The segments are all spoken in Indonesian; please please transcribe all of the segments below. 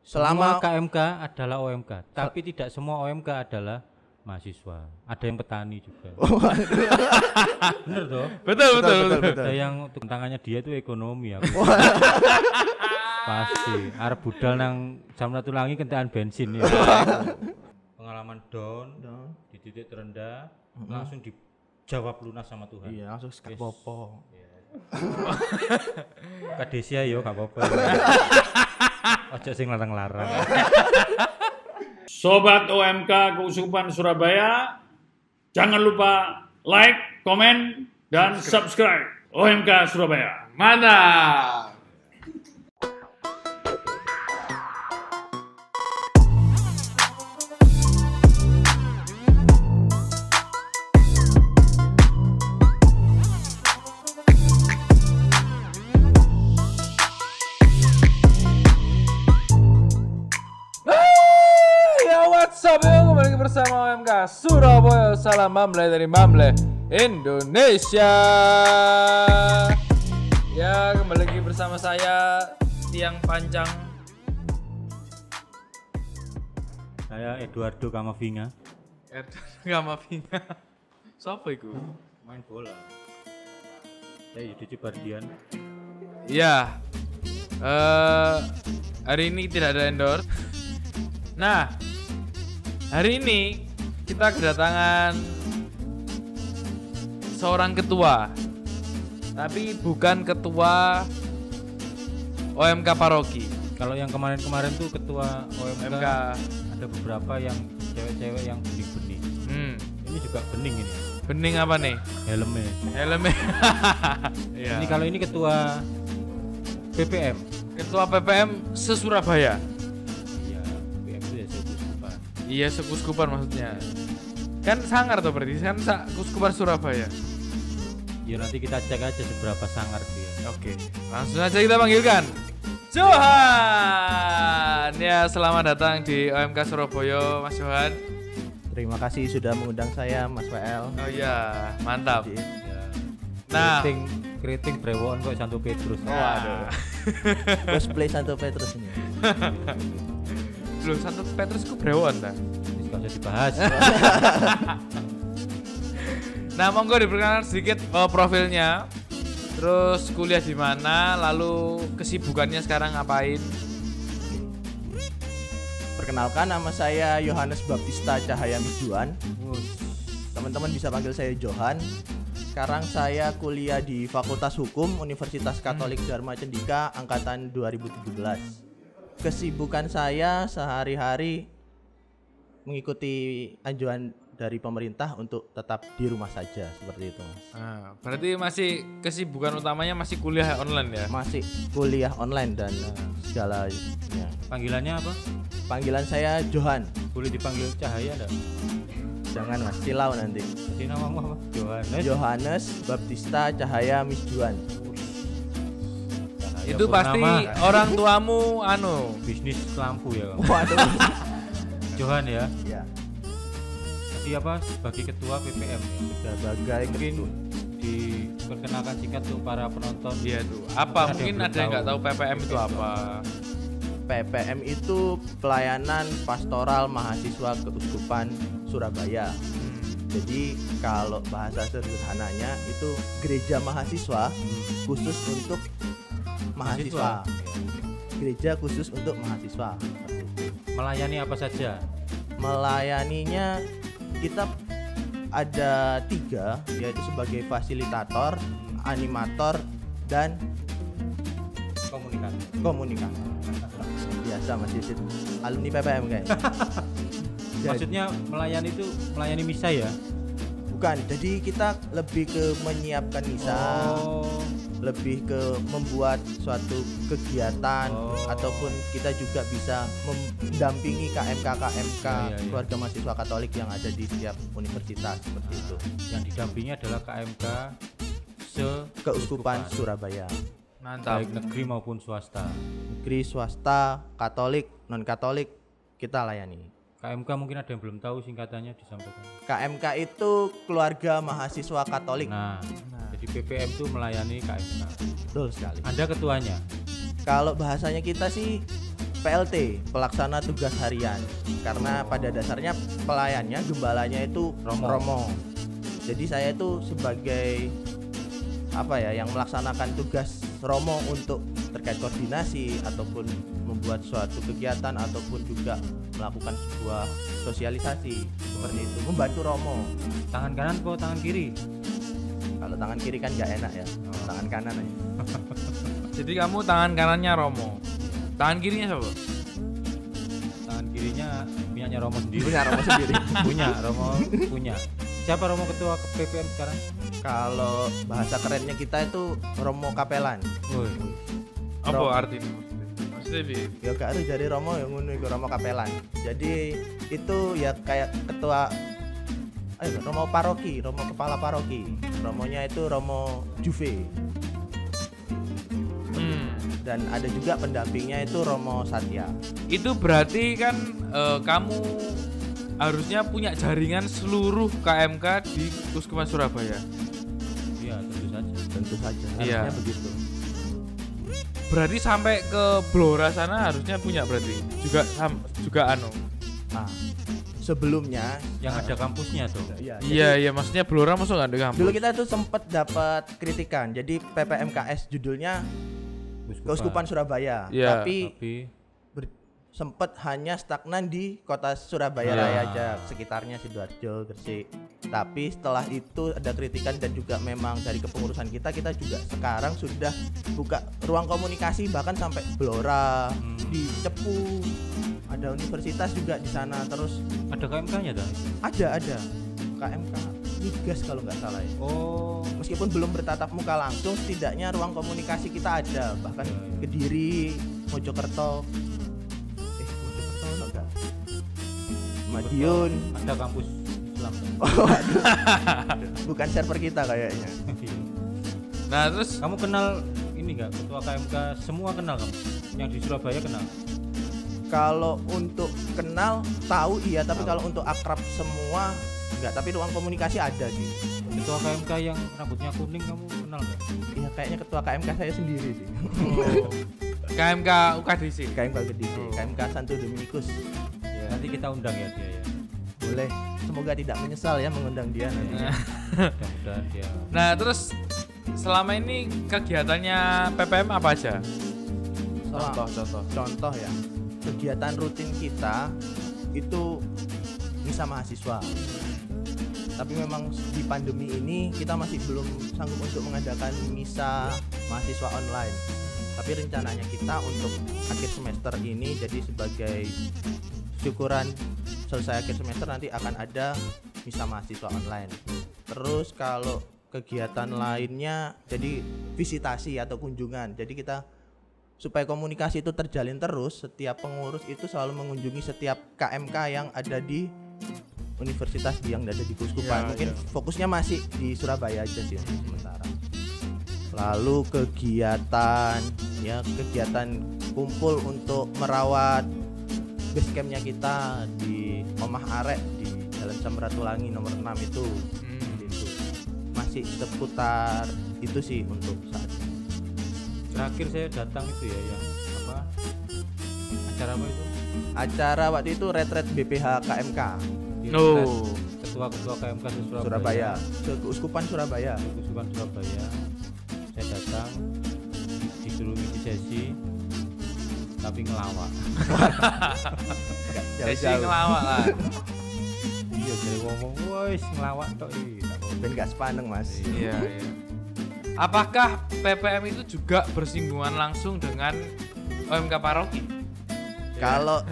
Selama semua KMK adalah OMK, tapi tidak semua OMK adalah mahasiswa. Ada yang petani juga. Bener toh? Betul. Ada yang tangannya dia itu ekonomi ya. Pasti. Arep budal nang jam satu langi kentekan bensin ya. Pengalaman down di titik terendah langsung dijawab lunas sama Tuhan. iya langsung gak popo. Kadesia yo gak apa-apa. Ojo sing larang-larang. Sobat OMK Keuskupan Surabaya, jangan lupa like, komen, dan subscribe OMK Surabaya. Mantap. What's up yo, kembali lagi bersama OMK Surabaya. Salam Mamle dari Mamle Indonesia. Ya, kembali lagi bersama saya Tiang Pancang. Saya Eduardo Camavinga. Camavinga. Siapa itu? Main bola. Saya Yudi Cibardian. Iya. Hari ini tidak ada endorse. Nah, hari ini kita kedatangan seorang ketua, tapi bukan ketua OMK Paroki. Kalau yang kemarin-kemarin tuh ketua OMK ada beberapa yang cewek-cewek yang bening-bening. Ini juga bening ini. Bening apa nih? Helmnya. Iya. Ini kalau ini ketua PPM. Ketua PPM se-Surabaya. Iya, PPM itu ya sekuskupan. Iya, sekuskupan maksudnya. Kan sangar tuh berarti kan Kuskupan Surabaya. Ya nanti kita cek aja seberapa sangar dia. Oke, langsung aja kita panggilkan Johan. Ya, selamat datang di OMK Surabaya, Mas Johan. Terima kasih sudah mengundang saya Mas WL. Oh iya, mantap. Jadi, Ya. Nah, Keriting brewon kok Santo Petrus. waduh. cosplay Santo Petrus ini. Loh, Santo Petrus ku brewon ta? Ini gak usah dibahas. Nah, monggo diperkenalkan sedikit profilnya. Terus kuliah di mana, lalu kesibukannya sekarang ngapain? Perkenalkan, nama saya Yohanes Baptista Cahaya Mijuan. Teman-teman bisa panggil saya Johan. Sekarang saya kuliah di Fakultas Hukum Universitas Katolik Dharma Cendika angkatan 2017. Kesibukan saya sehari-hari mengikuti anjuran dari pemerintah untuk tetap di rumah saja, seperti itu, Mas. Nah, berarti masih kesibukan utamanya masih kuliah online ya? Masih kuliah online dan segalanya. Panggilannya apa? Panggilan saya Johan. Boleh dipanggil Cahaya enggak? Jangan Mas, silau nanti. Jadi namamu apa? Johannes. Johannes Baptista Cahaya Misjuan. Cahaya Itu pasti Purnama. orang tuamu Bisnis lampu ya. Waduh. Johan ya. Ya, Tadi apa sebagai ketua PPM ya? sebagai Mungkin diperkenalkan singkat untuk para penonton. Iya tuh. Apa? Mungkin belum ada yang nggak tahu PPM itu apa? PPM itu pelayanan pastoral mahasiswa Keuskupan Surabaya. Jadi kalau bahasa sederhananya itu gereja mahasiswa khusus untuk mahasiswa. Gereja khusus untuk mahasiswa. Melayani apa saja? Melayaninya kita ada 3, yaitu sebagai fasilitator, animator, dan komunikator. Biasa Mas Yudit, alumni PPM kayaknya. Maksudnya melayani itu melayani misa ya? Bukan, jadi kita lebih ke menyiapkan misa, Oh. lebih ke membuat suatu kegiatan, ataupun kita juga bisa mendampingi KMK Ya. keluarga mahasiswa Katolik yang ada di setiap universitas, seperti itu. Yang didampingi adalah KMK Keuskupan Surabaya. Mantap. baik negeri maupun swasta. Negeri, swasta, Katolik, non Katolik kita layani. KMK mungkin ada yang belum tahu singkatannya disampaikan. KMK itu keluarga mahasiswa Katolik. Nah, jadi PPM itu melayani KMK. Betul sekali. Anda ketuanya? Kalau bahasanya kita sih PLT, pelaksana tugas harian. Karena pada dasarnya pelayannya, gembalanya itu Romo. Jadi saya itu sebagai yang melaksanakan tugas Romo untuk terkait koordinasi ataupun membuat suatu kegiatan ataupun juga melakukan sebuah sosialisasi seperti itu, membantu Romo. Tangan kanan kok tangan kiri? Kalau tangan kiri kan nggak enak ya, tangan kanan aja. Jadi kamu tangan kanannya Romo. Tangan kirinya siapa? Tangan kirinya punyanya Romo sendiri. Punya Romo sendiri. punya. Siapa Romo ketua PPM sekarang? Kalau bahasa kerennya kita itu Romo Kapelan. Woi. Apa artinya? Maksudnya Ya gak harus jadi Romo yang ngono iku Romo Kapelan. Jadi itu ya kayak ketua Romo paroki, Romo kepala paroki. Romonya itu Romo Juve. Dan ada juga pendampingnya itu Romo Satya. Itu berarti kan kamu harusnya punya jaringan seluruh KMK di Keuskupan Surabaya. Iya, Tentu saja. Iya. Harusnya begitu. Berarti sampai ke Blora sana harusnya punya berarti. Juga Sebelumnya yang ada kampusnya tuh. Iya, maksudnya Blora masuk enggak ada kampus. Dulu kita tuh sempat dapat kritikan. Jadi PPMKS judulnya Keuskupan Surabaya. Iya. Tapi sempat hanya stagnan di kota Surabaya Raya aja, sekitarnya Sidoarjo, Gresik. Tapi setelah itu ada kritikan dan juga memang dari kepengurusan kita juga sekarang sudah buka ruang komunikasi bahkan sampai Blora, di Cepu, ada universitas juga di sana. Terus ada KMK-nya dah? Ada KMK Migas kalau nggak salah ya. Oh, Meskipun belum bertatap muka langsung, setidaknya ruang komunikasi kita ada. Bahkan Kediri, Mojokerto, enggak, Madiun, ada kampus Islam. Bukan server kita kayaknya. Nah, terus Kamu kenal ini nggak ketua KMK? Semua kenal kamu? Yang di Surabaya kenal? Kalau untuk kenal tahu iya, tapi kalau untuk akrab semua enggak. Tapi ruang komunikasi ada sih. Ketua KMK yang rambutnya kuning kamu kenal nggak? Iya, kayaknya ketua KMK saya sendiri sih. KMK UKDC. KMK Kediri, KMK Santo Dominikus. Ya, nanti kita undang ya dia ya. Boleh. Semoga tidak menyesal ya mengundang dia nanti. Mudah-mudahan dia. Nah, terus selama ini kegiatannya PPM apa aja? Contoh ya. Kegiatan rutin kita itu misa mahasiswa. Tapi memang di pandemi ini kita masih belum sanggup untuk mengadakan misa mahasiswa online. Tapi rencananya kita untuk akhir semester ini, jadi sebagai syukuran selesai akhir semester nanti akan ada misa mahasiswa online. Terus kalau kegiatan lainnya jadi visitasi atau kunjungan. Jadi kita supaya komunikasi itu terjalin terus, setiap pengurus itu selalu mengunjungi setiap KMK yang ada di universitas yang ada di Keuskupan. Mungkin fokusnya masih di Surabaya aja sih untuk sementara. Lalu kegiatan kumpul untuk merawat base campnya kita di Omah Arek di Jalan Samratulangi nomor 6 itu. Itu masih seputar itu sih untuk saat ini. Terakhir saya datang itu ya yang acara apa itu? Acara waktu itu retret BPH KMK Ketua KMK Surabaya, Keuskupan Surabaya. Keuskupan Surabaya. Saya datang disuruh ngisi sesi tapi ngelawak. Sesi ngelawak lah. Iya, jadi ngomong wis ngelawak tok iki. Ben gak sepaneng Mas. Iya. Apakah PPM itu juga bersinggungan langsung dengan OMK paroki? Kalau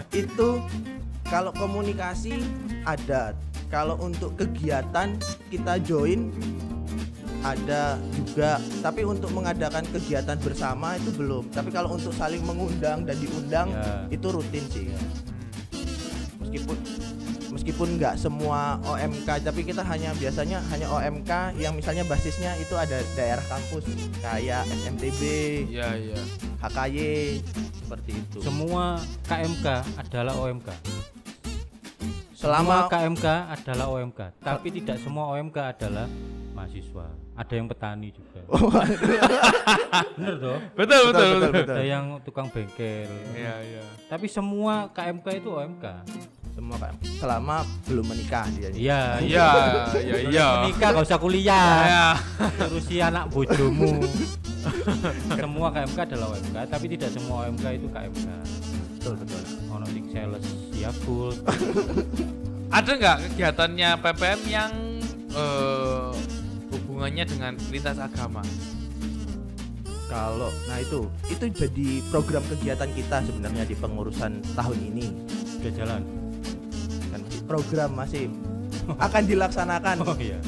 komunikasi ada. Kalau untuk kegiatan kita join ada juga, tapi untuk mengadakan kegiatan bersama itu belum. Tapi kalau untuk saling mengundang dan diundang itu rutin sih. Meskipun nggak semua OMK, tapi kita biasanya hanya OMK yang misalnya basisnya itu ada daerah kampus kayak SMTB, HKY seperti itu. Semua KMK adalah OMK. Selama KMK adalah OMK, tapi tidak semua OMK adalah mahasiswa. Ada yang petani juga. Bener toh? Betul. Ada yang tukang bengkel. Iya. Tapi semua KMK itu OMK. Semua kan selama belum menikah dia. Iya. Menikah gak usah kuliah. Ya. Urusi anak bojomu. Semua KMK adalah OMK, tapi tidak semua OMK itu KMK. Betul. Ono sing sales Yakult. Ada nggak kegiatannya PPM yang hubungannya dengan lintas agama? Kalau itu jadi program kegiatan kita sebenarnya di pengurusan tahun ini. Sudah jalan. Kan program masih akan dilaksanakan. Oh iya.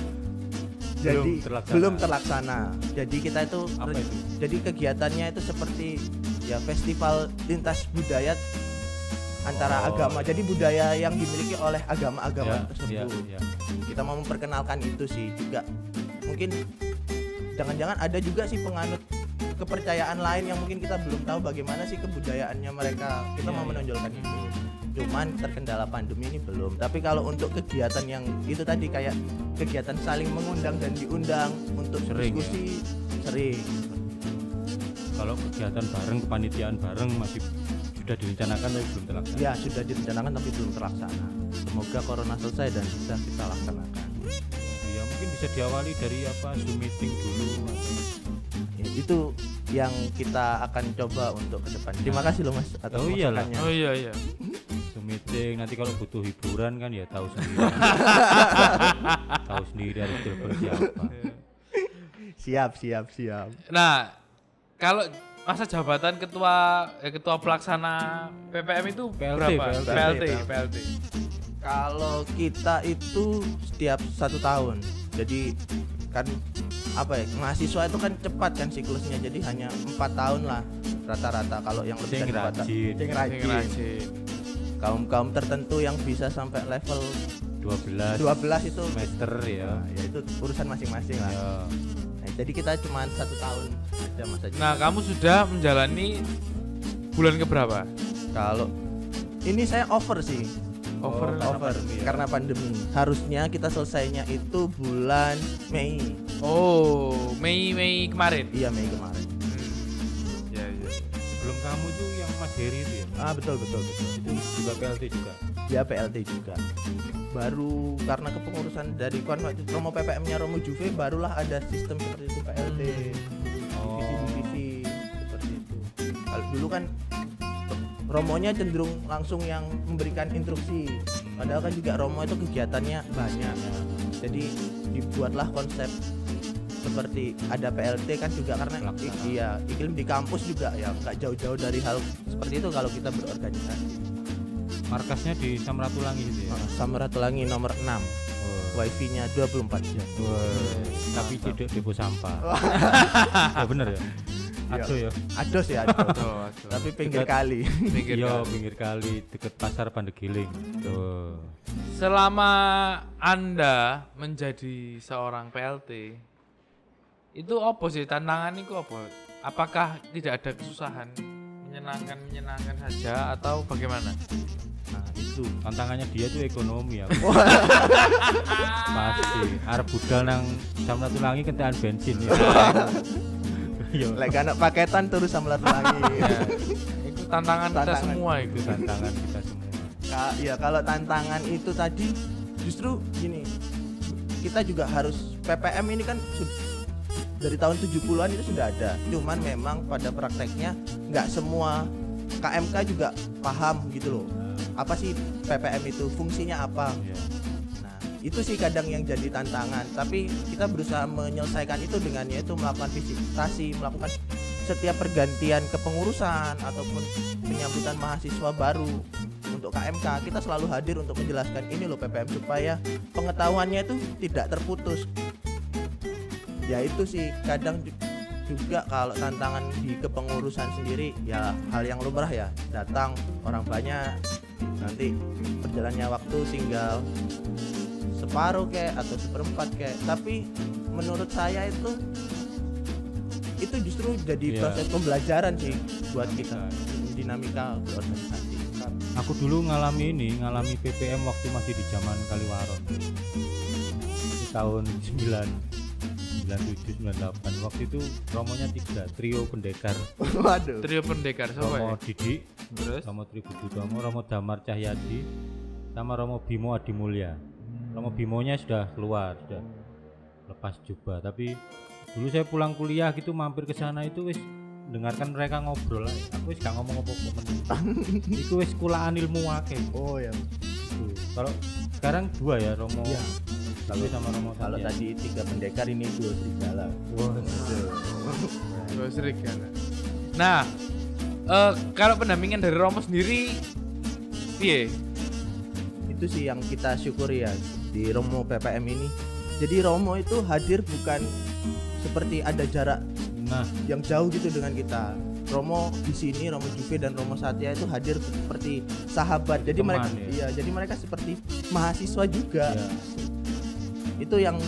Jadi terlaksana. belum terlaksana. Jadi kita itu Apa itu? Jadi kegiatannya itu seperti ya festival lintas budaya antara agama. Jadi budaya yang dimiliki oleh agama-agama tersebut. Ya. Kita mau memperkenalkan itu sih juga. Mungkin jangan-jangan ada juga sih penganut kepercayaan lain yang mungkin kita belum tahu bagaimana sih kebudayaannya mereka. Kita mau menonjolkan itu. Cuman terkendala pandemi ini belum. Tapi kalau untuk kegiatan yang itu tadi kayak kegiatan saling mengundang dan diundang untuk Sering, diskusi sering. Kalau kegiatan bareng, kepanitiaan bareng masih sudah direncanakan tapi belum terlaksana. Ya sudah direncanakan tapi belum terlaksana. Semoga corona selesai dan bisa kita laksanakan. Ya mungkin bisa diawali dari Zoom meeting dulu. Ya, itu yang kita akan coba untuk ke depan. Terima kasih loh Mas atas iyalah. masukannya. Oh iya. Zoom meeting nanti kalau butuh hiburan kan ya tahu sendiri. Tahu sendiri harus telepon siapa. Siap. Nah, kalau masa jabatan ketua pelaksana PPM itu PLT, berapa? PLT. Kalau kita itu setiap 1 tahun. Jadi kan mahasiswa itu kan cepat kan siklusnya. Jadi hanya 4 tahun lah rata-rata kalau yang lebih dari 4 tahun. Yang rajin. Kaum tertentu yang bisa sampai level 12 itu semester ya. Ya itu urusan masing-masing lah. Ya. Nah, jadi kita cuma 1 tahun aja masa jabatan. Nah, kamu sudah menjalani bulan keberapa? Kalau ini saya over sih. Over Karena pandemi. Harusnya kita selesainya itu bulan Mei. Oh, Mei kemarin. Iya, Mei kemarin. Ya. Sebelum kamu tuh yang Mas Heri itu ya. Betul. Itu juga PLT juga. Ya PLT juga. Baru karena kepengurusan dari Romo PPM-nya Romo Juve barulah ada sistem seperti itu PLT. Divisi seperti itu. Kalau dulu kan Romonya cenderung langsung yang memberikan instruksi. Padahal kan juga Romo itu kegiatannya banyak. Jadi dibuatlah konsep seperti ada PLT kan juga karena iklim di kampus juga ya nggak jauh-jauh dari hal seperti itu kalau kita berorganisasi. Markasnya di Samratulangi gitu ya. Samratulangi nomor 6. Wifi-nya 24 jam. Tapi tidak depo sampah. Oh bener ya? Aduh ya. Ados ya. Tapi pinggir kali. Pinggir kali deket pasar Pandegiling. Tuh. Selama Anda menjadi seorang PLT, itu apa sih tantangan itu apa? Apakah tidak ada kesusahan? Menyenangkan saja atau bagaimana? Nah itu tantangannya dia tuh ekonomi ya. Pasti arep budal nang Samratulangi kentekan bensin ya. Lek anak paketan terus Samratulangi. Itu tantangan kita semua itu. Tantangan kita semua. Ya kalau tantangan itu tadi justru gini. Kita juga harus PPM ini kan dari tahun 70-an itu sudah ada. Cuman memang pada prakteknya nggak semua KMK juga paham gitu loh. Apa sih PPM itu, fungsinya apa? Nah, itu sih kadang yang jadi tantangan. Tapi kita berusaha menyelesaikan itu dengan yaitu melakukan visitasi, melakukan setiap pergantian kepengurusan ataupun penyambutan mahasiswa baru untuk KMK. Kita selalu hadir untuk menjelaskan ini loh PPM supaya pengetahuannya itu tidak terputus. Ya itu sih kadang juga kalau tantangan di kepengurusan sendiri ya hal yang lumrah ya, datang orang banyak, nanti berjalannya waktu tinggal separuh atau seperempat tapi menurut saya itu justru jadi proses pembelajaran sih buat kita dinamika berorganisasi. Aku dulu ngalami PPM waktu masih di zaman Kaliwaron di tahun 97 98. Waktu itu Romonya 3, trio pendekar. Waduh. Trio pendekar siapa ya? Romo Didi, Terus Romo Tributomo, Romo Damar Cahyadi, sama Romo Bimo Adimulya. Romo Bimonya sudah keluar, sudah lepas jubah. Tapi dulu saya pulang kuliah gitu mampir ke sana itu wis dengarkan mereka ngobrol lah. Aku wis gak ngomong apa-apa meneh. Iku wis kulaan ilmu akeh. Oh ya. Tuh. Kalau sekarang 2 ya Romo. Iya. Tapi sama Romo Kalau Cahyadi. tadi 3 pendekar ini 2 serigala. Dua serigala. Nah, kalau pendampingan dari Romo sendiri, piye? Itu sih yang kita syukuri ya di Romo PPM ini. Jadi Romo itu hadir bukan seperti ada jarak Nah, yang jauh gitu dengan kita. Romo di sini, Romo Juve dan Romo Satya itu hadir seperti sahabat. Jadi Teman, mereka ya? iya, jadi mereka seperti mahasiswa juga. ya. Itu yang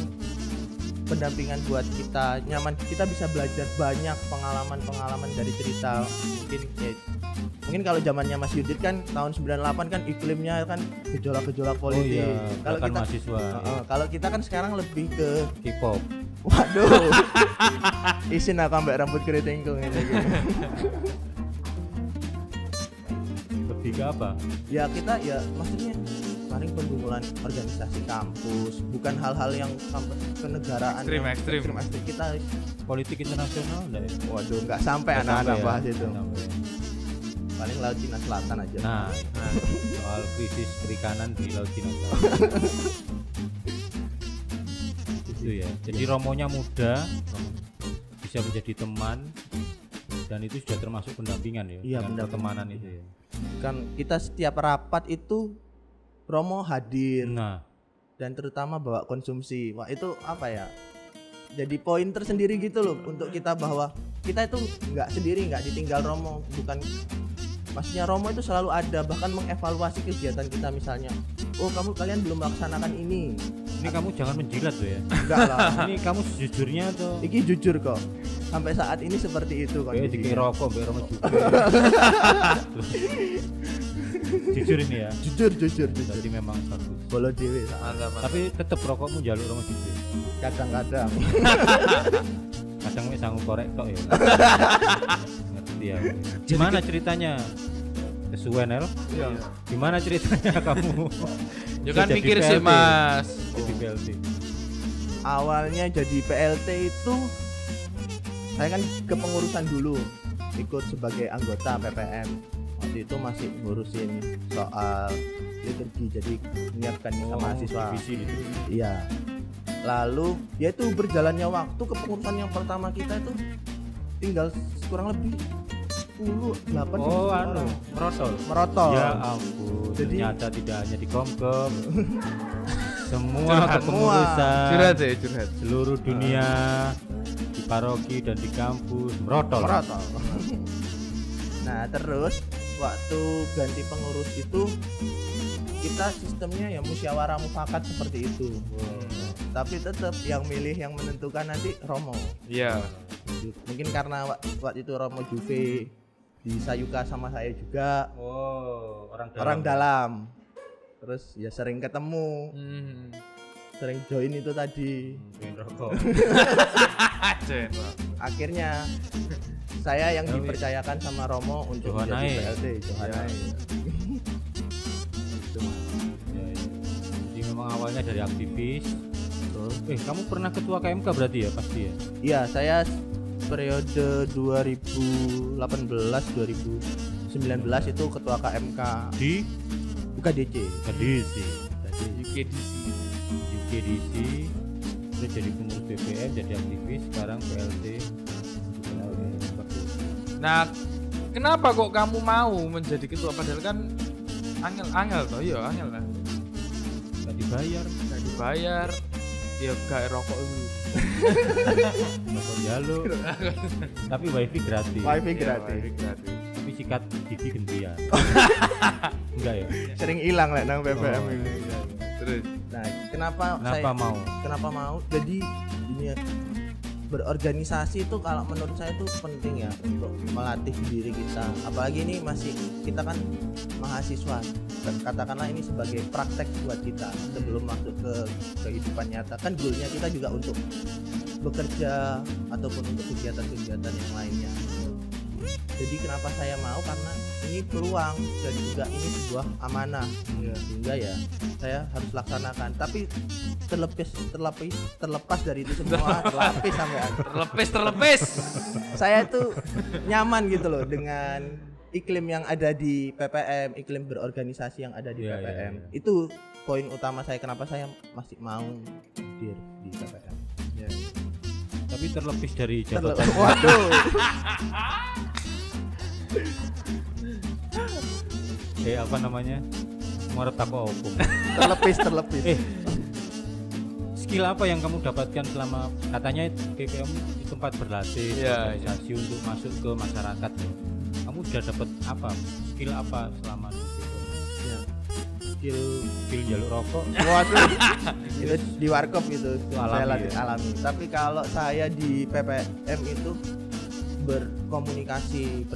pendampingan buat kita nyaman. Kita bisa belajar banyak pengalaman dari cerita. Mungkin kalau zamannya Mas Yudit kan tahun 98 kan iklimnya kan gejolak-gejolak politik. iya, Kalau gerakan kita mahasiswa, kalau kita kan sekarang lebih ke K-pop. waduh. Isin aku ambek rambut keritingku ini gitu. Lebih ke apa? Ya kita ya maksudnya paling pergumulan organisasi kampus, bukan hal-hal yang sampai kenegaraan Ekstrim. kita. Politik internasional enggak ya? Waduh, nggak sampai Nggak anak-anak sampai ya? bahas itu. Nggak sampai. Paling Laut Cina Selatan aja. Nah, soal krisis perikanan di Laut Cina Selatan. Itu ya. Jadi Romonya muda, bisa menjadi teman, dan itu sudah termasuk pendampingan ya, Iya, dengan pendampingan. pertemanan itu ya. Kan kita setiap rapat itu Romo hadir Nah, dan terutama bawa konsumsi. Wah, itu apa ya? Jadi poin tersendiri gitu loh untuk kita bahwa kita itu nggak sendiri, nggak ditinggal Romo. Bukan, maksudnya Romo itu selalu ada, bahkan mengevaluasi kegiatan kita misalnya. Oh, kalian belum melaksanakan ini. ini kamu jangan menjilat tuh ya. Enggak lah. Ini kamu sejujurnya atau Iki jujur kok. Sampai saat ini seperti itu kayak kondisinya. dikira rokok Mbak Romo juga. Jujur ini ya. Jujur. Berarti memang bagus. Bolo dewe. Mantap. Tapi tetap rokokmu jaluk Romo juga. Kadang-kadang. Kadang wis sanggup korek tok ya. Ngerti ya. Gimana ceritanya? Kesuwen El? Iya. Gimana ceritanya kamu? Ya kan Jadi mikir sih PLT. Mas. Jadi PLT. Awalnya jadi PLT itu saya kan kepengurusan dulu, ikut sebagai anggota PPM. Waktu itu masih ngurusin soal liturgi, jadi menyiapkan kita mahasiswa. Divisi gitu. Iya. Lalu ya itu berjalannya waktu, kepengurusan yang pertama kita itu tinggal kurang lebih 10, 8 Oh, orang. merotol. Merotol. Ya ampun. Jadi- Ternyata tidak hanya di Komkom. Semua Curhat. kepengurusan Curhat. seluruh dunia, di paroki dan di kampus merotol. Merotol. Nah, terus waktu ganti pengurus itu kita sistemnya ya musyawarah mufakat seperti itu. Tapi tetap yang milih, yang menentukan nanti Romo. Iya. Mungkin karena waktu itu Romo Juve di Sayuka sama saya juga Oh, orang dalam. Terus ya sering ketemu, Hmm. sering join itu tadi. Pengen rokok. Akhirnya saya yang dipercayakan sama Romo untuk Johanae. menjadi PLT Johanae. Itu, Mas. Ya, ya. Jadi memang awalnya dari aktivis. Terus, kamu pernah ketua KMK berarti ya pasti ya? Iya, saya periode 2018-2019 itu ketua KMK Di UKDC. KDC, UKDC. UKDC, terus jadi pengurus BPM, jadi aktivis, sekarang PLT. Nah, kenapa kok kamu mau menjadi ketua padahal kan angel toh, iya angel lah. Gak dibayar, Gak dibayar, ya gak rokok dulu. rokok jalur, tapi wifi gratis. Wifi gratis. Tapi sikat gigi gantian. Enggak ya? Sering hilang lah nang BBM Oh, ini. Terus, Nah, kenapa mau? Jadi ini ya, berorganisasi itu kalau menurut saya itu penting ya untuk melatih diri kita. Apalagi ini masih kita kan mahasiswa. Katakanlah ini sebagai praktek buat kita sebelum masuk ke kehidupan nyata. Kan goalnya kita juga untuk bekerja ataupun untuk kegiatan-kegiatan yang lainnya. Jadi kenapa saya mau, karena ini peluang dan juga ini sebuah amanah, sehingga ya saya harus laksanakan. Tapi terlepas dari itu semua, Terlepis. saya tuh nyaman gitu loh dengan iklim yang ada di PPM, iklim berorganisasi yang ada di Iya, PPM. iya. Itu poin utama saya kenapa saya masih mau hadir di PPM. Tapi terlepis dari jabatan. Waduh. Apa namanya? Muarep tako opo. terlepis. Skill apa yang kamu dapatkan selama katanya PPM itu tempat berlatih, Iya, organisasi untuk masuk ke masyarakat. Kamu sudah dapat apa? Skill apa selama di PPM? Ya. Skill jalur rokok. Waduh. Itu di warkop itu Alami, saya latih ya. alami. Tapi kalau saya di PPM itu berkomunikasi,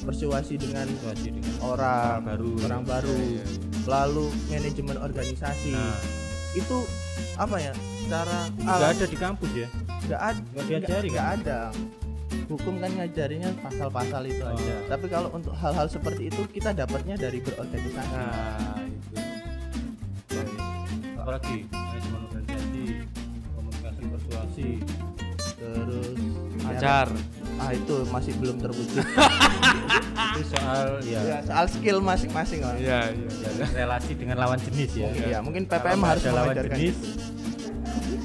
persuasi dengan Situasi dengan orang baru, Iya. lalu manajemen organisasi. Nah, Itu apa ya? Cara nggak ada di kampus ya? Nggak diajari nggak kan? ada. Hukum kan ngajarinya pasal-pasal itu Oh. aja. Tapi kalau untuk hal-hal seperti itu kita dapatnya dari berorganisasi. Nah, itu. Apalagi manajemen organisasi, komunikasi, persuasi. Terus Ajar. itu masih belum terwujud. Itu soal Ya, soal skill masing-masing lah. Iya. relasi dengan lawan jenis ya. Iya, mungkin PPM Kalau harus ada lawan mengajarkan jenis, itu.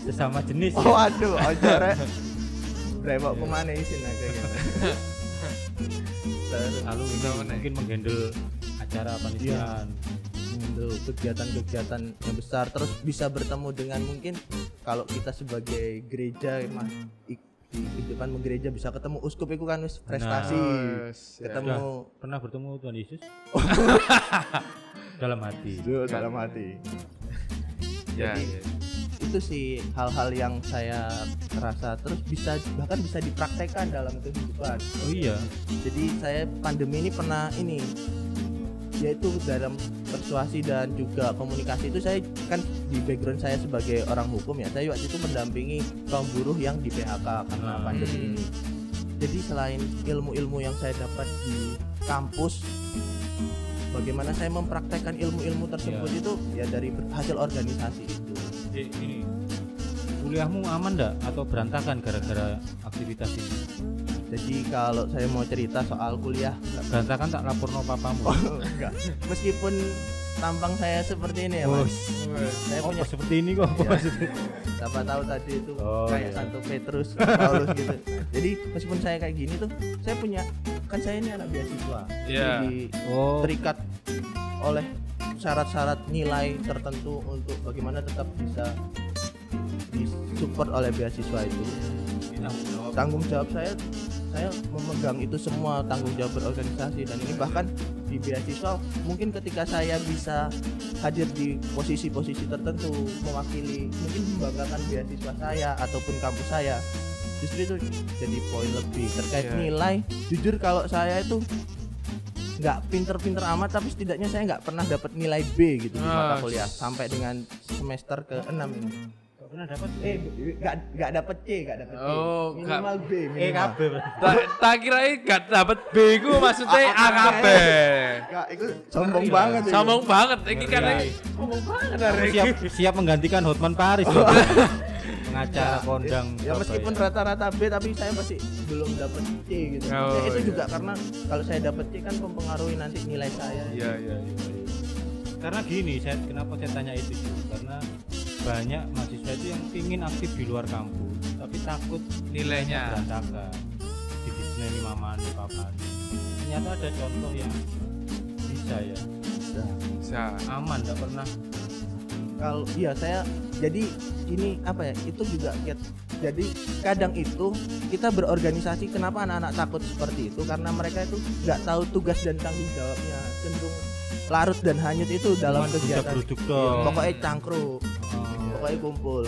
sesama jenis ya. Oh, aduh, ojore. Brewok kemana isin kayak gitu. Terus Lalu ini mungkin menghandle acara panitiaan. untuk kegiatan-kegiatan yang besar, terus bisa bertemu dengan mungkin kalau kita sebagai gereja di kehidupan gereja bisa ketemu uskup itu kan wis prestasi. Ketemu Pernah bertemu Tuhan Yesus? Dalam hati. dalam hati. Ya. Itu sih hal-hal yang saya rasa terus bahkan bisa dipraktekkan dalam kehidupan. Oh iya. Jadi saya pandemi ini pernah yaitu dalam persuasi dan juga komunikasi itu saya kan di background saya sebagai orang hukum ya, saya waktu itu mendampingi kaum buruh yang di PHK karena pandemi ini. Jadi selain ilmu-ilmu yang saya dapat di kampus, bagaimana saya mempraktekkan ilmu-ilmu tersebut itu ya dari hasil organisasi itu. Ini kuliahmu aman enggak atau berantakan gara-gara aktivitas ini? Jadi kalau saya mau cerita soal kuliah, Berantakan tak laporno papamu. enggak. Meskipun tampang saya seperti ini ya, Oh, Mas. Saya punya seperti ini kok Ya. maksudnya. siapa tahu tadi itu Oh, kayak iya. Santo Petrus, Paulus gitu. Jadi meskipun saya kayak gini tuh, saya punya saya ini anak beasiswa. Iya. Jadi Oh, terikat oleh syarat-syarat nilai tertentu untuk bagaimana tetap bisa disupport oleh beasiswa itu. Tanggung jawab saya memegang itu semua, tanggung jawab berorganisasi, dan ini bahkan di beasiswa mungkin ketika saya bisa hadir di posisi-posisi tertentu mewakili, mungkin membanggakan beasiswa saya ataupun kampus saya, justru itu jadi poin lebih terkait Iya. nilai. Jujur kalau saya itu nggak pinter-pinter amat, tapi setidaknya saya nggak pernah dapat nilai B gitu di mata kuliah sampai dengan semester ke-6 ini. pernah dapat Nggak dapat C, Oh, minimal B, minimal. Tak kira gak dapet B ku maksudnya A kabeh. Kak, itu sombong banget. itu. Sombong banget iki kan sombong banget hari siap menggantikan Hotman Paris loh. Pengacara kondang Ya meskipun Surabaya. rata-rata B, tapi saya masih belum dapat C gitu. Oh, Ya, itu iya. juga karena kalau saya dapat C kan mempengaruhi nanti nilai saya. Iya. Karena gini, kenapa saya tanya itu juga? Karena banyak mahasiswa itu yang ingin aktif di luar kampus tapi takut Nilainya. berantakan di Disney mamane papane. Ternyata ada contoh yang bisa ya, Bisa. aman, nggak pernah. Kalau iya saya jadi ini apa ya, itu juga jadi kadang itu kita berorganisasi, kenapa anak-anak takut seperti itu, karena mereka itu nggak tahu tugas dan tanggung jawabnya, cenderung larut dan hanyut itu dalam Cuman kegiatan. budak-buduk Iya, dong. pokoknya cangkruk, pokoknya kumpul.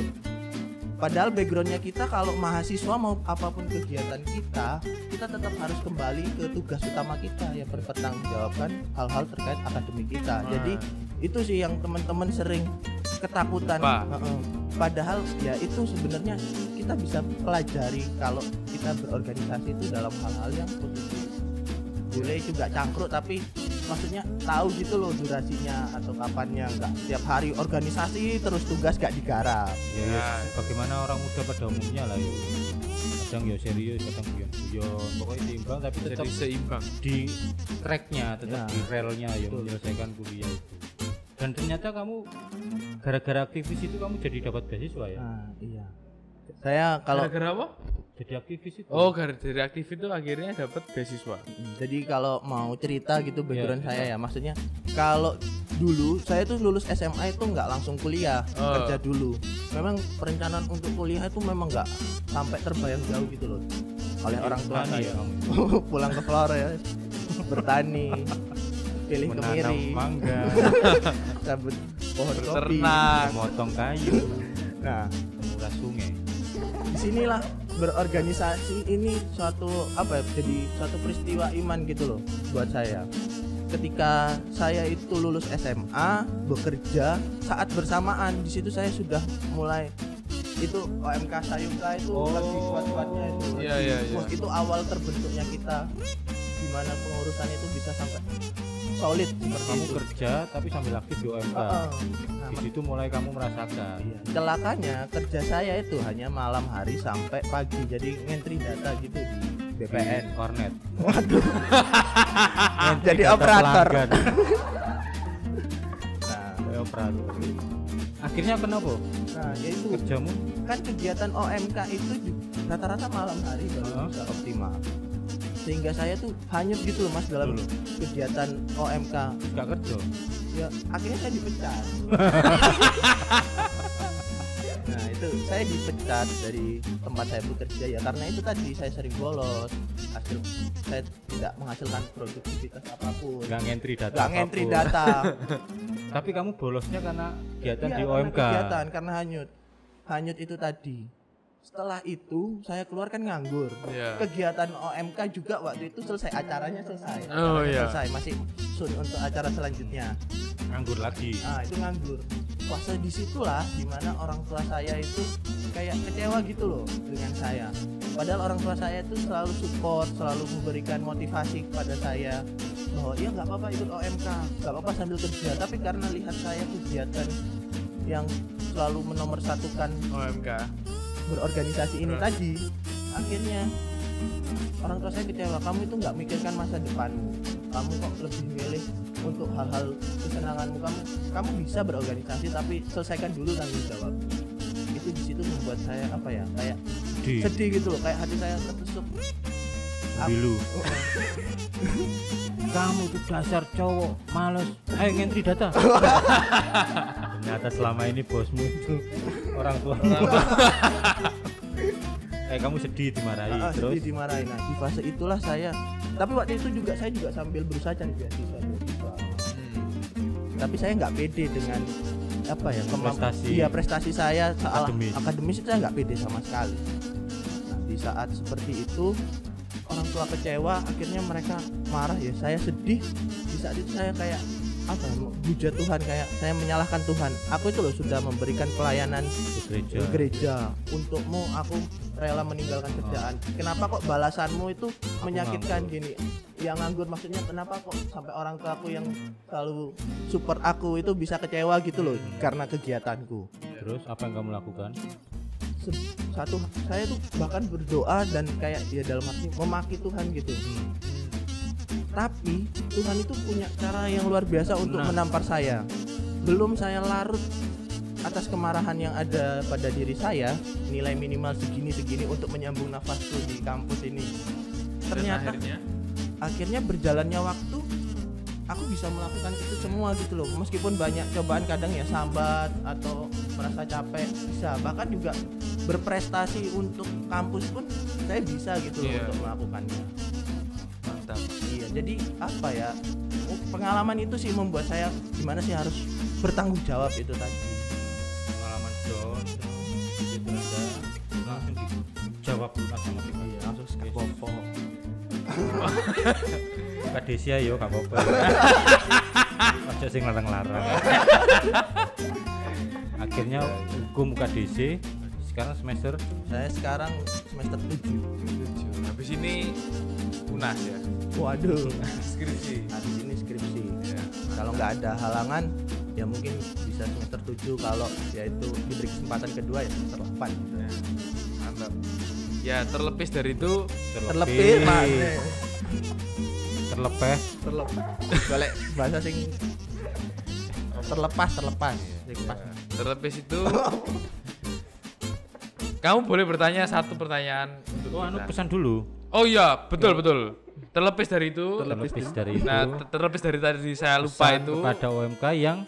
Padahal backgroundnya kita kalau mahasiswa mau apapun kegiatan kita tetap harus kembali ke tugas utama kita, yang bertanggungjawabkan hal-hal terkait akademik kita. Jadi itu sih yang teman-teman sering ketakutan. Lupa. Padahal ya itu sebenarnya kita bisa pelajari kalau kita berorganisasi itu dalam hal-hal yang positif. Boleh juga cangkruk tapi maksudnya tahu gitu loh durasinya atau kapannya, nggak setiap hari organisasi terus tugas gak digarap. Ya, bagaimana orang muda pada umumnya lah ya. Kadang ya serius, kadang guyon-guyon, pokoknya seimbang tapi tetap Jadi seimbang. di tracknya, tetap Ya. di relnya ya menyelesaikan kuliah itu. Dan ternyata kamu gara-gara aktivis itu kamu jadi dapat beasiswa ya? Nah, iya. Saya kalau Gara-gara apa? Jadi aktivis itu. Oh, gara-gara aktif itu akhirnya dapat beasiswa. jadi kalau mau cerita gitu background saya ya, maksudnya kalau dulu saya tuh lulus SMA itu nggak langsung kuliah, kerja dulu. Memang perencanaan untuk kuliah itu memang nggak sampai terbayang jauh gitu loh oleh orang tua Petani saya. ya kamu? Pulang ke Flores ya, bertani, pilih Menanam kemiri, mangga, cabut pohon kopi. Ternak. memotong kayu, Nah, menguras sungai. disinilah berorganisasi ini suatu apa ya, jadi suatu peristiwa iman gitu loh buat saya. Ketika saya itu lulus SMA, bekerja saat bersamaan di situ saya sudah mulai itu OMK Sayuka itu lagi kuat-kuatnya itu. Iya, iya, iya. Wah, itu awal terbentuknya kita, gimana pengurusan itu bisa sampai solid seperti Kamu itu. kerja tapi sambil aktif di OMK. Nah, Di situ mulai kamu merasakan. iya. Celakanya kerja saya itu hanya malam hari sampai pagi, jadi ngentri data gitu di BPN. Kornet. Waduh. Ngentri Jadi data operator. pelanggan. Nah, Kayak operator. Akhirnya kenapa? nah yaitu Kerjamu kan kegiatan OMK itu rata-rata malam hari baru bisa optimal. Sehingga saya tuh hanyut gitu loh Mas dalam Dulu. kegiatan OMK. gak kerja. Ya akhirnya saya dipecat. Nah itu saya dipecat dari tempat saya bekerja ya karena itu tadi saya sering bolos, hasil saya tidak menghasilkan produktivitas apapun, Gak ngentri data. nggak ngentri apapun. data. Tapi kamu bolosnya karena kegiatan Iya, di karena OMK. kegiatan karena hanyut itu tadi. Setelah itu saya keluar kan nganggur. Iya. Kegiatan OMK juga waktu itu selesai, acaranya selesai. Oh, Acaranya iya. selesai, masih sun untuk acara selanjutnya. Nganggur lagi. Nah itu nganggur. Wah disitulah dimana orang tua saya itu kayak kecewa gitu loh dengan saya. Padahal orang tua saya itu selalu support, selalu memberikan motivasi kepada saya bahwa ya nggak apa-apa ikut OMK, nggak apa-apa sambil kerja. Tapi karena lihat saya kegiatan yang selalu menomorsatukan OMK. berorganisasi ini tadi, akhirnya orang tua saya kecewa. Kamu itu nggak mikirkan masa depanmu, kamu kok lebih milih untuk hal-hal kesenanganmu. Kamu bisa berorganisasi tapi selesaikan dulu tanggung jawab. Itu di situ membuat saya apa ya, kayak sedih gitu loh, kayak hati saya tertusuk. Bilu. Kamu tuh dasar cowok males. Ayo ngentri data. Ternyata selama ini bosmu itu orang tua. Kamu sedih dimarahi terus. Sedih dimarahin. Nah di fase itulah saya. Tapi waktu itu juga saya sambil berusaha cari beasiswa. Tapi saya nggak pede dengan apa ya Prestasi. Iya prestasi saya soal Akademis. itu saya nggak pede sama sekali. Nah, di saat seperti itu orang tua kecewa, akhirnya mereka marah ya. Saya sedih. Di saat itu saya kayak apa? Hujat Tuhan, kayak saya menyalahkan Tuhan. Aku itu loh sudah memberikan pelayanan Di gereja untukmu, aku rela meninggalkan kerjaan. Kenapa kok balasanmu itu menyakitkan nganggur. gini? Yang nganggur maksudnya kenapa kok sampai orang tua aku yang selalu support aku itu bisa kecewa gitu loh karena kegiatanku. Terus apa yang kamu lakukan? Satu, saya tuh bahkan berdoa dan kayak ya dalam hati memaki Tuhan gitu. Tapi Tuhan itu punya cara yang luar biasa untuk menampar saya. Belum saya larut atas kemarahan yang ada pada diri saya, nilai minimal segini untuk menyambung nafasku di kampus ini. Ternyata akhirnya berjalannya waktu aku bisa melakukan itu semua gitu loh. Meskipun banyak cobaan, kadang ya sambat atau merasa capek bisa, bahkan juga berprestasi untuk kampus pun saya bisa gitu loh untuk melakukannya. Mantap. Iya, jadi apa ya, pengalaman itu sih membuat saya gimana sih harus bertanggung jawab itu tadi. Pengalaman down, titik rendah, langsung dijawab lunas sama Tuhan. Iya, langsung skapofo. Kak Desia yo gak apa-apa. Aja sing larang-larang. Akhirnya hukum UKDC. Sekarang semester Saya sekarang semester 7. Habis ini UNAS ya. Waduh. Skripsi. Habis ini skripsi. Ya. Kalau nggak ada halangan ya mungkin bisa semester 7, kalau yaitu diberi kesempatan kedua ya semester 8 gitu. Ya. Mantap. Ya terlepis dari itu Terlebih Mas. terlepeh. Boleh bahasa sing terlepas. Sing pas. terlepis itu kamu boleh bertanya satu pertanyaan untuk Oh, kita. pesan dulu. Oh iya, betul. Terlepis dari itu. Terlepis dari itu. Nah, terlepis dari tadi saya lupa pesan itu. kepada OMK yang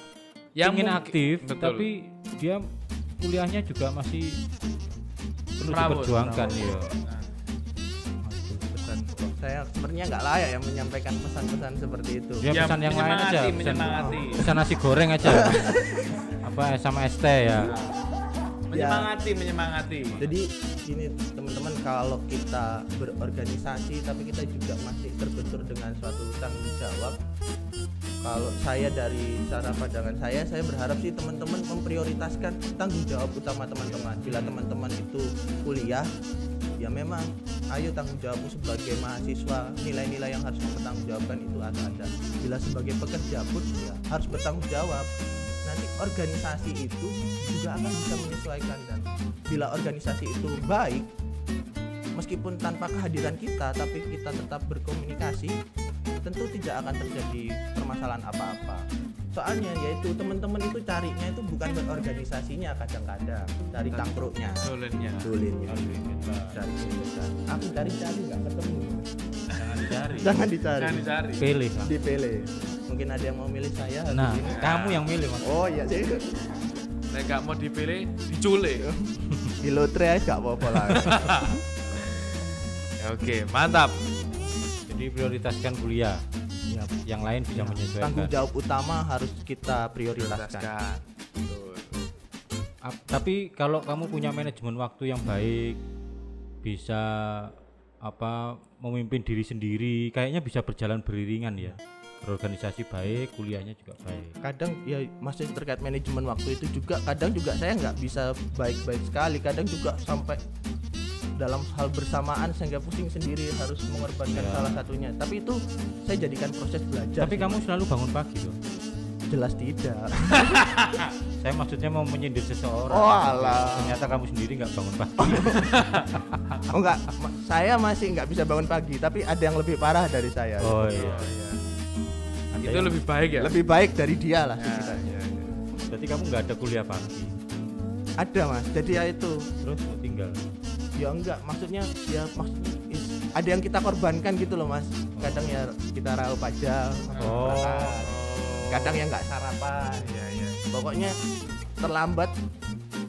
ingin mungkin- aktif, betul. tapi dia kuliahnya juga masih perlu Merawat, diperjuangkan ya. Pesan saya sepertinya nggak layak ya menyampaikan pesan-pesan seperti itu. Ya, pesan yang lain aja. menyemangati. Pesan nasi goreng aja. Apa sama ST ya. Menyemangati. Jadi ini teman-teman, kalau kita berorganisasi tapi kita juga masih terbentur dengan suatu tanggung jawab. Kalau saya dari cara pandangan saya berharap sih teman-teman memprioritaskan tanggung jawab utama teman-teman. Bila teman-teman itu kuliah, ya memang ayo tanggung jawabmu sebagai mahasiswa, nilai-nilai yang harus dipertanggungjawabkan itu ada. Bila sebagai pekerja pun ya harus bertanggung jawab. Nanti organisasi itu juga akan bisa menyesuaikan, dan bila organisasi itu baik, meskipun tanpa kehadiran kita tapi kita tetap berkomunikasi, tentu tidak akan terjadi permasalahan apa-apa. Soalnya yaitu teman-teman itu carinya itu bukan berorganisasinya, kadang-kadang cari tangkruknya, Dolennya. tulinnya, cari kebebasan. Aku cari nggak ketemu. Jangan dicari. Jangan dicari, Jangan dicari. Pilih. Bang. dipilih. Mungkin ada yang mau milih saya habis Nah, ini. kamu yang milih Mas. Oh iya sih. Nek gak mau dipilih, diculik. Di lotre aja gak apa-apa lah. Ya, oke, mantap. Jadi prioritaskan kuliah. Yang lain bisa menyesuaikan. Tanggung jawab utama harus kita prioritaskan. Prioritaskan. Betul. Tapi kalau kamu punya manajemen waktu yang baik, bisa memimpin diri sendiri, kayaknya bisa berjalan beriringan ya. Berorganisasi baik, kuliahnya juga baik. Kadang ya masih terkait manajemen waktu itu juga, kadang juga saya nggak bisa baik-baik sekali, kadang juga sampai dalam hal bersamaan sehingga pusing sendiri, harus mengorbankan Ya. salah satunya. Tapi itu saya jadikan proses belajar. Tapi sih, kamu Mas. selalu bangun pagi loh. Jelas tidak. Saya maksudnya mau menyindir seseorang. Oh, alah. Ternyata kamu sendiri nggak bangun pagi. Oh enggak, saya masih nggak bisa bangun pagi, tapi ada yang lebih parah dari saya. Oh iya. Ada Itu yang- lebih baik ya. Lebih baik dari dia lah Ya, ceritanya. ya, ya. Berarti kamu nggak ada kuliah pagi. Ada Mas, jadi ya itu. Terus mau tinggal. Ya enggak, maksudnya ada yang kita korbankan gitu loh Mas. Kadang ya kita raup aja, Oh. berangkat. Kadang ya nggak sarapan. Iya, iya. Pokoknya terlambat,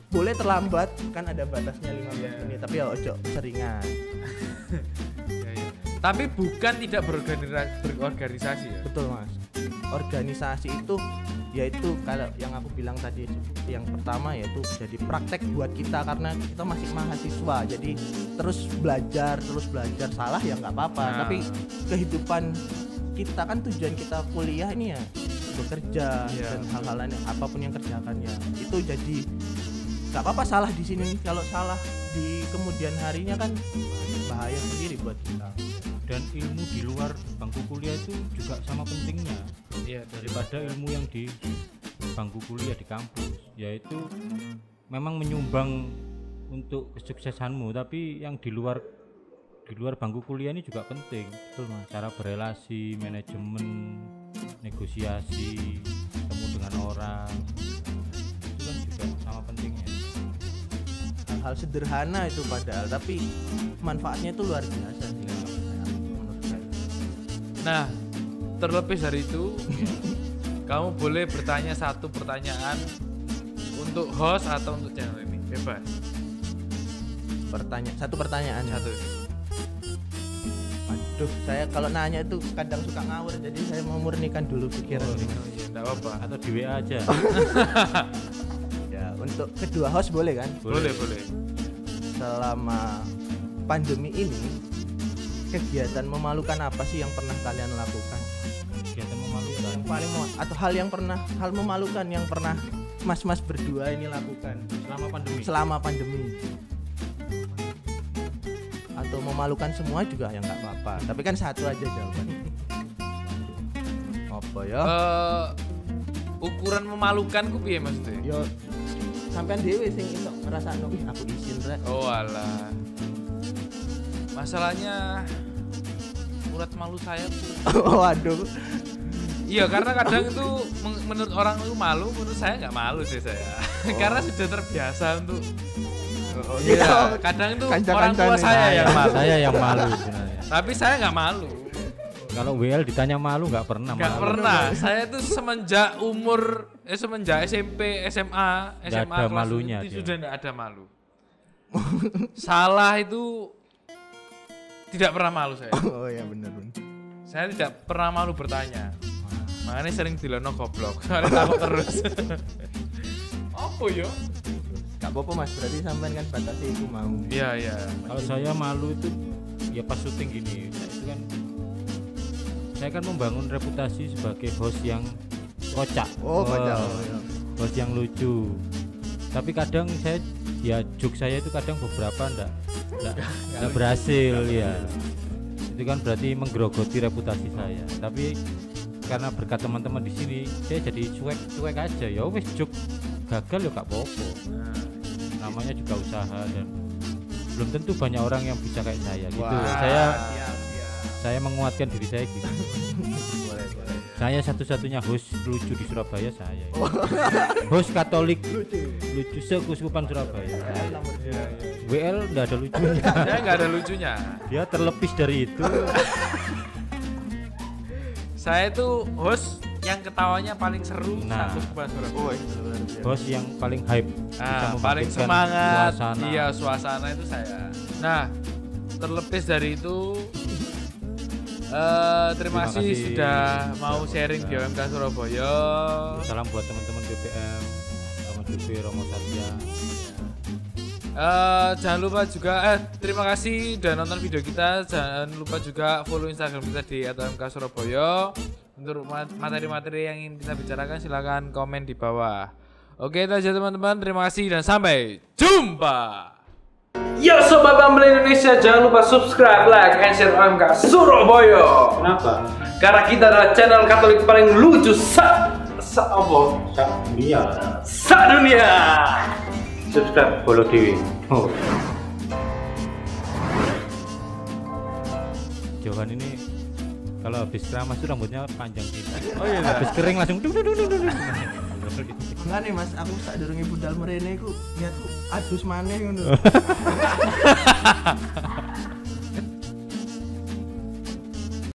boleh terlambat, kan ada batasnya 15 Iya. menit, tapi ya ojo seringan. Ya, ya. Tapi bukan tidak berorganisasi ya. Betul Mas. Organisasi itu yaitu kalau yang aku bilang tadi, yang pertama yaitu jadi praktek buat kita, karena kita masih mahasiswa, jadi terus belajar, salah ya nggak apa-apa. Nah. Tapi kehidupan kita kan, tujuan kita kuliah ini ya bekerja, Iya. dan hal-hal lain apapun yang kerjakan ya itu, jadi nggak apa-apa salah di sini. Kalau salah di kemudian harinya kan bahaya sendiri buat kita. Dan ilmu di luar bangku kuliah itu juga sama pentingnya Iya, daripada ilmu yang di bangku kuliah di kampus, yaitu memang menyumbang untuk kesuksesanmu, tapi yang di luar bangku kuliah ini juga penting. Betul Mas. Cara berelasi, manajemen, negosiasi, ketemu dengan orang, itu kan juga sama pentingnya. Hal sederhana itu padahal, tapi manfaatnya itu luar biasa sih menurut saya. Nah, terlebih dari itu, kamu boleh bertanya satu pertanyaan untuk host atau untuk channel ini, bebas. Satu pertanyaan. Satu. Aduh, saya kalau nanya itu kadang suka ngawur, jadi saya memurnikan dulu pikiran. Oh, iya, enggak apa-apa. Atau di WA aja. Ya, untuk kedua host boleh kan? Boleh, boleh. Selama pandemi ini, kegiatan memalukan apa sih yang pernah kalian lakukan? Kegiatan memalukan. Yang paling atau hal memalukan yang pernah mas-mas berdua ini lakukan selama pandemi? Atau memalukan semua juga ya nggak apa-apa. Tapi kan satu aja jawabannya. Apa ya? Ukuran memalukan ku piye maksudnya? Yo sampean dhewe sing iso ngrasakno aku izin rek. Oh alah. Masalahnya urat malu saya tuh. Oh aduh. Iya karena kadang itu menurut orang itu malu, menurut saya nggak malu sih saya. Karena sudah terbiasa untuk. Oh Iya. Kadang itu orang tua saya yang malu. Saya yang malu sebenarnya. Tapi saya nggak malu. Kalau WL ditanya malu nggak pernah. Nggak malu. pernah. Saya tuh semenjak semenjak SMP, SMA Nggak ada kelas malunya itu dia. sudah nggak ada malu. Salah itu tidak pernah malu saya. Oh ya benar. Saya tidak pernah malu bertanya. Makanya sering dilono goblok. Soalnya takut terus. Apa yo? Gak apa-apa mas, berarti sampean kan batasi iku mau. Iya iya. Kalau saya malu itu ya pas syuting gini. Saya kan membangun reputasi sebagai host yang kocak. Oh kocak. Host yang lucu. Tapi kadang joke saya itu kadang beberapa enggak berhasil ya. Itu kan berarti menggerogoti reputasi saya. Tapi karena berkat teman-teman di sini, saya jadi cuek aja. Ya wes joke gagal ya gak apa-apa. Namanya juga usaha dan belum tentu banyak orang yang bisa kayak saya gitu. Saya menguatkan diri saya gitu. Boleh. Saya satu-satunya host lucu di Surabaya saya. Host Katolik lucu sekuskupan Surabaya. WL enggak ada lucunya. Saya nggak ada lucunya. Dia terlepis dari itu. Saya itu host yang ketawanya paling seru Nah. satu Keban Surabaya. Host yang paling hype. Bisa Paling membangkitkan semangat. suasana. Iya suasana itu saya. Nah terlepis dari itu. Terima kasih sudah mau sharing di OMK Surabaya. Salam buat teman-teman BPM, Romo Jupi, Romo Satya. Jangan lupa juga terima kasih udah nonton video kita. Jangan lupa juga follow Instagram kita di @OMK Surabaya. Untuk materi-materi yang ingin kita bicarakan silakan komen di bawah. Oke itu aja teman-teman. Terima kasih dan sampai jumpa. Yo Sobat Bumble Indonesia, jangan lupa subscribe, like, and share OMK Surabaya. Kenapa? Karena kita adalah channel Katolik paling lucu dunia. Subscribe, follow Dewi. Oh. Johan ini kalau habis keramas tuh rambutnya panjang gitu. Oh iya. Habis kering langsung Enggak nih mas, aku sak durunge budal mrene iku niatku adus maneh ngono.